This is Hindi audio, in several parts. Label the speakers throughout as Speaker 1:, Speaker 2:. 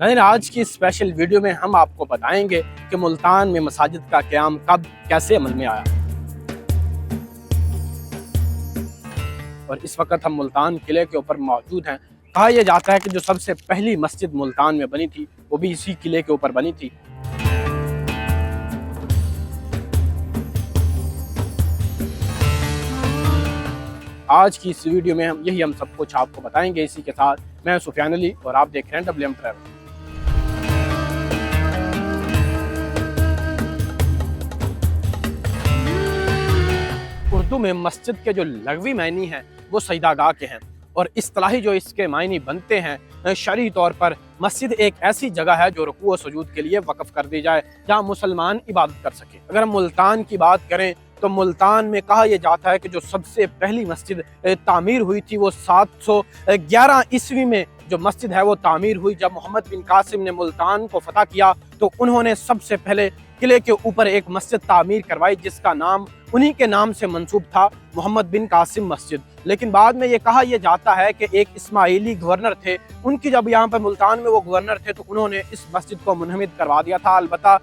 Speaker 1: नाज़रीन, आज की स्पेशल वीडियो में हम आपको बताएंगे कि मुल्तान में मसाजिद का क़याम कब कैसे अमल में आया। और इस वक्त हम मुल्तान किले के ऊपर मौजूद हैं। कहा यह जाता है कि जो सबसे पहली मस्जिद मुल्तान में बनी थी वो भी इसी किले के ऊपर बनी थी। आज की इस वीडियो में हम सब कुछ आपको बताएंगे। इसी के साथ मैं सुफियान अली और आप देख रहे हैं WM ट्रैवल। उर्दू में मस्जिद के जो लग़वी मायनी हैं वो सजदागाह के हैं, और इस्तिलाही जो इसके मायनी बनते हैं शरई तौर पर मस्जिद एक ऐसी जगह है जो रुकू और सुजूद के लिए वक़फ़ कर दी जाए, जहाँ मुसलमान इबादत कर सके। अगर हम मुल्तान की बात करें तो मुल्तान में कहा यह जाता है कि जो सबसे पहली मस्जिद तामीर हुई थी वो 711 ईस्वी में जो मस्जिद है वो तामीर हुई। जब मोहम्मद बिन कासिम ने मुल्तान को फतह किया तो उन्होंने सबसे पहले किले के ऊपर एक मस्जिद तामीर करवाई जिसका नाम उन्हीं के नाम से मंसूब था, मोहम्मद बिन कासिम मस्जिद। लेकिन बाद में ये कहा यह जाता है कि एक इस्माइली गवर्नर थे, उनकी जब यहाँ पर मुल्तान में वो गवर्नर थे तो उन्होंने इस मस्जिद को मुनहमिद करवा दिया था। अलबत्ता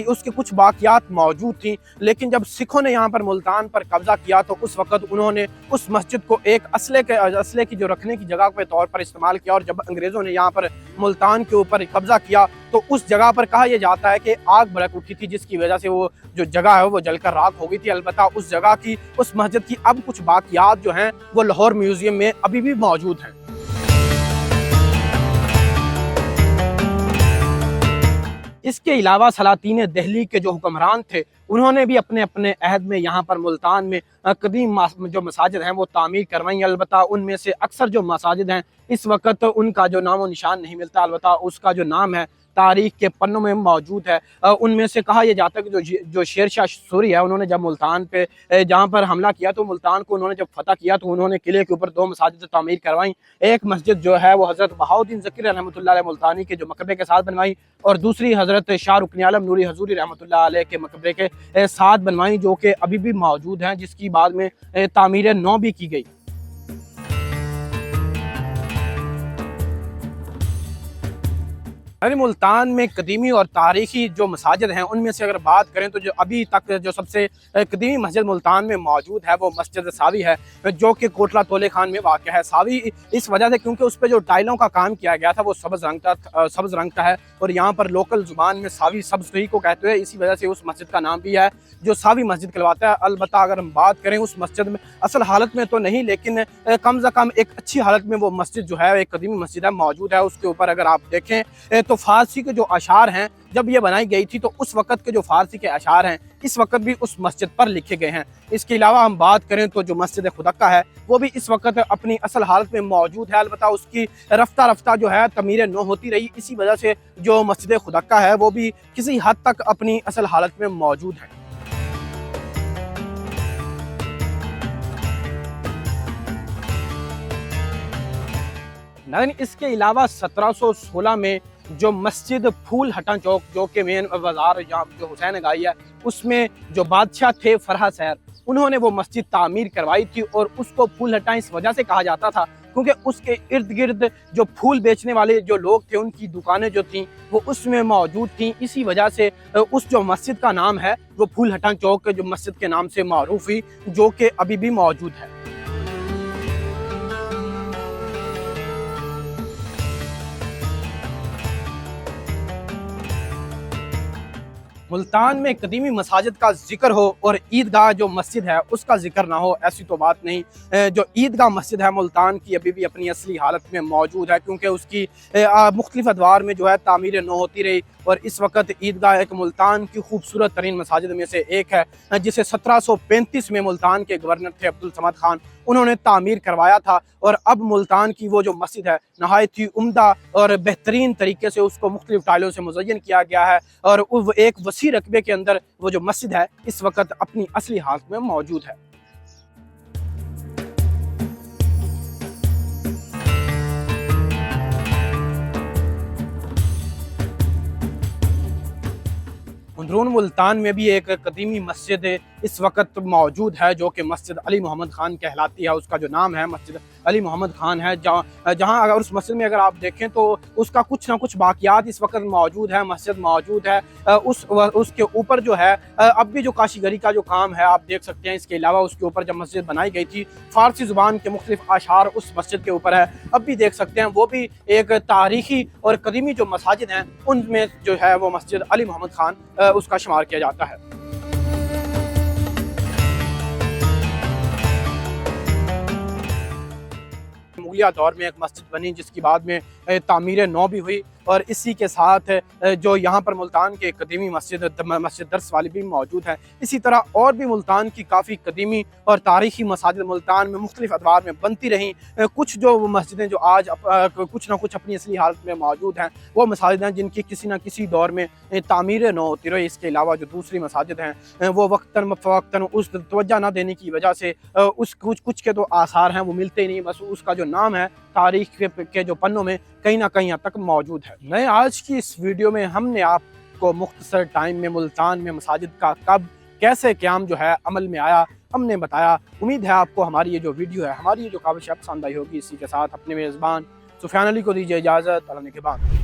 Speaker 1: उसकी कुछ बाकियात मौजूद थी, लेकिन जब सिखों ने यहाँ पर मुल्तान पर कब्जा किया तो उस वक़्त उन्होंने उस मस्जिद को एक असले की जो रखने की जगह के तौर पर इस्तेमाल किया। और जब अंग्रेज़ों ने यहाँ पर मुल्तान के ऊपर कब्जा किया तो उस जगह पर कहा यह जाता है कि आग भड़क उठी थी, जिसकी वजह से वो जो जगह है वो जलकर राख हो गई थी। अलबत्ता उस जगह की, उस मस्जिद की अब कुछ बाकियात जो हैं वो लाहौर म्यूजियम में अभी भी मौजूद हैं। इसके अलावा सलातीन दिल्ली के जो हुक्मरान थे उन्होंने भी अपने अपने अहद में यहाँ पर मुल्तान में कदीम जो मसाजिद हैं वो तामीर करवाई। अलबत्ता उनमें से अक्सर जो मसाजिद हैं इस वक्त उनका जो नामो निशान नहीं मिलता, अलबत्ता उसका जो नाम है तारीख के पन्नों में मौजूद है। उनमें से कहा यह जाता है कि जो शेर शाह सूरी है उन्होंने जब मुल्तान पे जहाँ पर हमला किया तो मुल्तान को उन्होंने जब फतह किया तो उन्होंने किले के ऊपर 2 मसाजिद तामीर करवाई। एक मस्जिद जो है वो हज़रत बहाउद्दीन ज़कीर रहमतुल्लाह अलैह मुल्तानी के जो मकबरे के साथ बनवाई, और दूसरी हज़रत शाह रुकन आलम नूरी हजूरी रहमतुल्लाह अलैह के मकबरे के साथ बनवाई, जो कि अभी भी मौजूद हैं, जिसकी बाद में तामीर नौ भी की गई। मुल्तान में कदीमी और तारीखी जो मसाजिद हैं उनमें से अगर बात करें तो जो अभी तक जो सबसे कदीमी मस्जिद मुल्तान में मौजूद है वो मस्जिद सावी है, जो कि कोटला तोले खान में वाक़ है। सावी इस वजह से क्योंकि उस पर जो टाइलों का काम किया गया था वो सब्ज़ रंग का है, और यहाँ पर लोकल ज़ुबान में सावी सब्ज़ ही को कहते हैं, इसी वजह से उस मस्जिद का नाम भी है जो सावी मस्जिद कहलाता है। अलबत्ता अगर हम बात करें उस मस्जिद में असल हालत में तो नहीं, लेकिन कम से कम एक अच्छी हालत में वो मस्जिद जो है एक कदीमी मस्जिद है मौजूद है। उसके ऊपर अगर आप देखें तो फारसी के जो अशार हैं जब ये बनाई गई थी तो उस वक़्त के जो फारसी के अशार हैं इस वक्त भी उस मस्जिद पर लिखे गए हैं। इसके अलावा हम बात करें तो जो मस्जिद खुदक्का है वो भी इस वक्त अपनी असल हालत में मौजूद है। अलबत्ता उसकी रफ्ता रफ्ता जो है तमीर नौ होती रही, इसी वजह से जो मस्जिद खुदक्का है वो भी किसी हद तक अपनी असल हालत में मौजूद है। इसके अलावा 1716 में जो मस्जिद फूल हटा चौक जो कि मेन बाजार जो हुसैन गाई है उसमें जो बादशाह थे फरहा सैर, उन्होंने वो मस्जिद तामीर करवाई थी। और उसको फूल हटा इस वजह से कहा जाता था क्योंकि उसके इर्द गिर्द जो फूल बेचने वाले जो लोग थे उनकी दुकानें जो थीं वो उसमें मौजूद थीं, इसी वजह से उस जो मस्जिद का नाम है वो फूल हटा चौक जो मस्जिद के नाम से मारूफ हुई, जो कि अभी भी मौजूद है। मुल्तान में कदीमी मसाजिद का जिक्र हो और ईदगाह जो मस्जिद है उसका जिक्र ना हो, ऐसी तो बात नहीं। जो ईदगाह मस्जिद है मुल्तान की अभी भी अपनी असली हालत में मौजूद है, क्योंकि उसकी मुख्तलिफ अदवार में जो है तामीर नौ होती रही। और इस वक्त ईदगाह एक मुल्तान की खूबसूरत तरीन मसाजिद में से एक है, जिसे 1735 में मुल्तान के गवर्नर थे अब्दुल समद खान, उन्होंने तामीर करवाया था। और अब मुल्तान की वो जो मस्जिद है नहायत ही उम्दा और बेहतरीन तरीके से उसको मुख्तलिफ टाइलों से मुज़य्यन किया गया है, और एक वसी रकबे के अंदर वो जो मस्जिद है इस वक्त अपनी असली हालत में मौजूद है। अंदरून मुल्तान में भी एक कदीमी मस्जिद इस वक्त मौजूद है, जो कि मस्जिद अली मोहम्मद खान कहलाती है। उसका जो नाम है मस्जिद अली मोहम्मद खान है। जहाँ अगर उस मस्जिद में अगर आप देखें तो उसका कुछ ना कुछ बाकियात इस वक्त मौजूद है, मस्जिद मौजूद है। उसके ऊपर जो है अब भी जो काशीगरी का जो काम है आप देख सकते हैं। इसके अलावा उसके ऊपर जब मस्जिद बनाई गई थी, फारसी ज़ुबान के मुख्तलिफ आशार उस मस्जिद के ऊपर है, अब भी देख सकते हैं। वो भी एक तारीखी और कदीमी जो मसाजिद हैं उनमें जो है वो मस्जिद अली मोहम्मद खान उसका शुमार किया जाता है। मुगलिया दौर में एक मस्जिद बनी जिसकी बाद में तामीर नौ भी हुई, और इसी के साथ जो यहाँ पर मुल्तान के कदीमी मस्जिद दर्स वाली भी मौजूद है। इसी तरह और भी मुल्तान की काफ़ी कदीमी और तारीखी मसाजिद मुल्तान में मुख्तलिफ अदवार में बनती रहीं। कुछ जो मस्जिदें जो आज कुछ ना कुछ अपनी असली हालत में मौजूद हैं वो मसाजिद हैं जिनकी किसी न किसी दौर में तामीर नौ होती रही। इसके अलावा जो दूसरी मसाजिद हैं वो वक्तन फ़वक्तन उस तवज्जो न देने की वजह से उस कुछ के तो आसार हैं वो मिलते ही नहीं, बस उसका जो नाम है तारीख के जो पन्नों में कहीं ना कहीं तक मौजूद है। नए आज की इस वीडियो में हमने आपको मुख्तसर टाइम में मुल्तान में मसाजिद का कब कैसे क़याम जो है अमल में आया हमने बताया। उम्मीद है आपको हमारी ये जो वीडियो है, हमारी ये जो काविश पसंद आई होगी। इसी के साथ अपने मेज़बान सुफियान अली को दीजिए इजाज़त। अल्लाह निगहबान।